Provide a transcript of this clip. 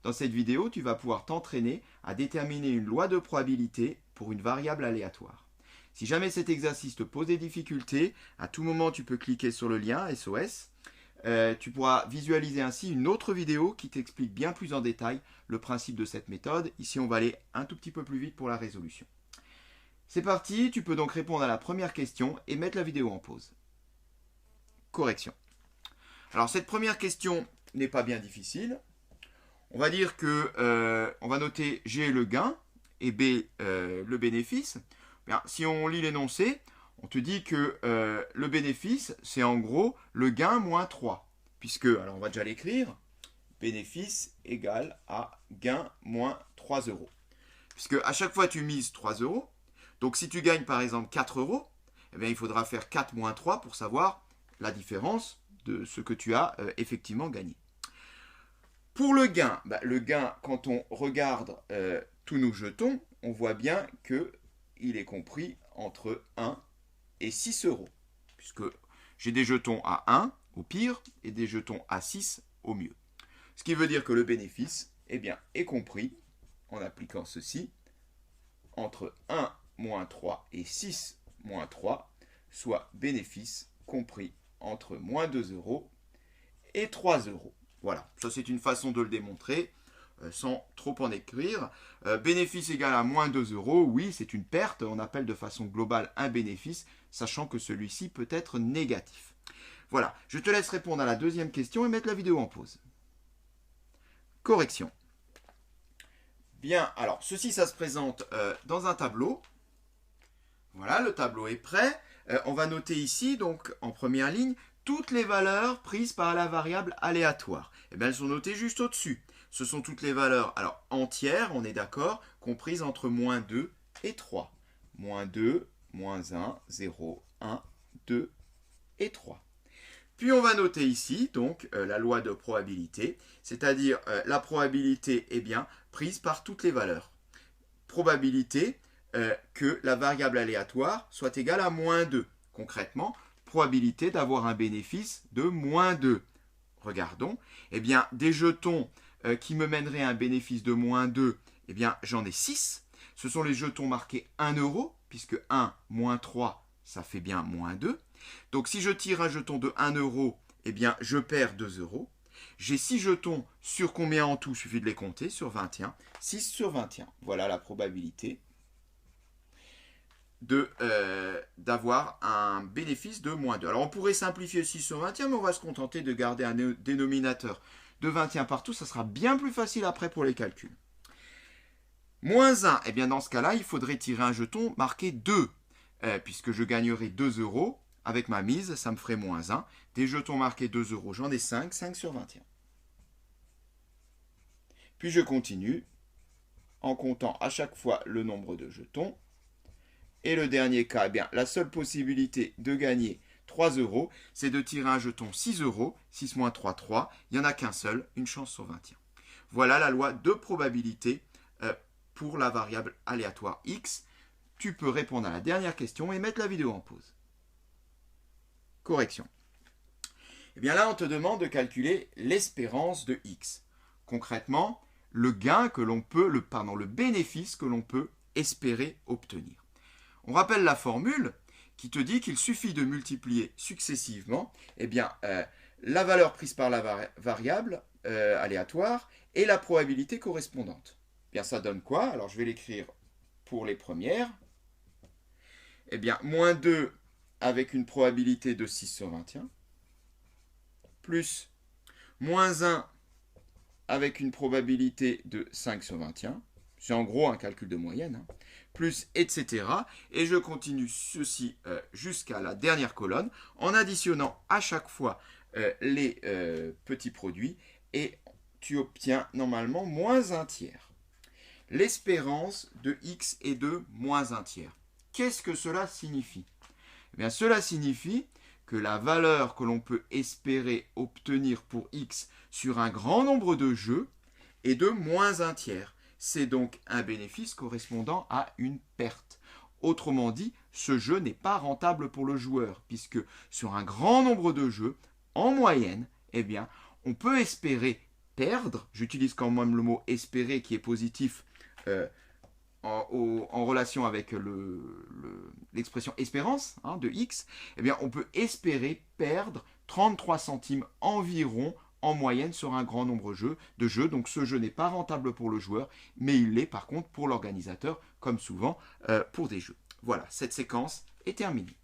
Dans cette vidéo, tu vas pouvoir t'entraîner à déterminer une loi de probabilité pour une variable aléatoire. Si jamais cet exercice te pose des difficultés, à tout moment tu peux cliquer sur le lien SOS. Tu pourras visualiser ainsi une autre vidéo qui t'explique bien plus en détail le principe de cette méthode. Ici, on va aller un tout petit peu plus vite pour la résolution. C'est parti, tu peux donc répondre à la première question et mettre la vidéo en pause. Correction. Alors cette première question n'est pas bien difficile. On va dire que on va noter G le gain et B le bénéfice. Bien, si on lit l'énoncé, on te dit que le bénéfice, c'est en gros le gain moins 3. Puisque, alors on va déjà l'écrire, bénéfice égale à gain moins 3 euros. Puisque à chaque fois tu mises 3 euros, donc si tu gagnes par exemple 4 euros, eh bien, il faudra faire 4 moins 3 pour savoir la différence de ce que tu as effectivement gagné. Pour le gain, quand on regarde tous nos jetons, on voit bien qu'il est compris entre 1 et 6 euros. Puisque j'ai des jetons à 1 au pire et des jetons à 6 au mieux. Ce qui veut dire que le bénéfice est compris en appliquant ceci entre 1 moins 3 et 6 moins 3, soit bénéfice compris entre moins 2 euros et 3 euros. Voilà, ça c'est une façon de le démontrer sans trop en écrire. Bénéfice égal à moins 2 euros, oui, c'est une perte. On appelle de façon globale un bénéfice, sachant que celui-ci peut être négatif. Voilà, je te laisse répondre à la deuxième question et mettre la vidéo en pause. Correction. Bien, alors ceci, ça se présente dans un tableau. Voilà, le tableau est prêt. On va noter ici, donc en première ligne, toutes les valeurs prises par la variable aléatoire. Eh bien, elles sont notées juste au-dessus. Ce sont toutes les valeurs, alors entières, on est d'accord, comprises entre moins 2 et 3. Moins 2, moins 1, 0, 1, 2 et 3. Puis on va noter ici, donc, la loi de probabilité, c'est-à-dire la probabilité prise par toutes les valeurs. Probabilité que la variable aléatoire soit égale à moins 2. Concrètement, probabilité d'avoir un bénéfice de moins 2. Regardons, des jetons qui me mèneraient à un bénéfice de moins 2, j'en ai 6. Ce sont les jetons marqués 1 euro, puisque 1 moins 3, ça fait bien moins 2. Donc si je tire un jeton de 1 euro, je perds 2 euros. J'ai 6 jetons sur combien en tout? Il suffit de les compter, sur 21. 6 sur 21. Voilà la probabilité d'avoir un bénéfice de moins 2. Alors on pourrait simplifier 6 sur 21, mais on va se contenter de garder un dénominateur de 21 partout. Ça sera bien plus facile après pour les calculs. Moins 1, dans ce cas-là, il faudrait tirer un jeton marqué 2, puisque je gagnerai 2 euros. Avec ma mise, ça me ferait moins 1. Des jetons marqués 2 euros, j'en ai 5, 5 sur 21. Puis je continue en comptant à chaque fois le nombre de jetons. Et le dernier cas, la seule possibilité de gagner 3 euros, c'est de tirer un jeton 6 euros. 6 moins 3, 3. Il n'y en a qu'un seul, une chance sur 21. Voilà la loi de probabilité pour la variable aléatoire x. Tu peux répondre à la dernière question et mettre la vidéo en pause. Correction. Là, on te demande de calculer l'espérance de x. Concrètement, le gain que l'on peut, le bénéfice que l'on peut espérer obtenir. On rappelle la formule qui te dit qu'il suffit de multiplier successivement la valeur prise par la variable aléatoire et la probabilité correspondante. Ça donne quoi? Alors je vais l'écrire pour les premières. Moins 2 avec une probabilité de 6 sur 21, plus moins 1 avec une probabilité de 5 sur 21, c'est en gros un calcul de moyenne, plus etc. Et je continue ceci jusqu'à la dernière colonne en additionnant à chaque fois les petits produits et tu obtiens normalement moins 1 tiers. L'espérance de x est de moins 1 tiers. Qu'est-ce que cela signifie? Cela signifie que la valeur que l'on peut espérer obtenir pour x sur un grand nombre de jeux est de moins 1 tiers. C'est donc un bénéfice correspondant à une perte. Autrement dit, ce jeu n'est pas rentable pour le joueur, puisque sur un grand nombre de jeux, en moyenne, on peut espérer perdre, j'utilise quand même le mot espérer qui est positif en relation avec l'expression espérance de X, eh bien on peut espérer perdre 33 centimes environ en moyenne sur un grand nombre de jeux. Donc ce jeu n'est pas rentable pour le joueur, mais il l'est par contre pour l'organisateur, comme souvent pour des jeux. Voilà, cette séquence est terminée.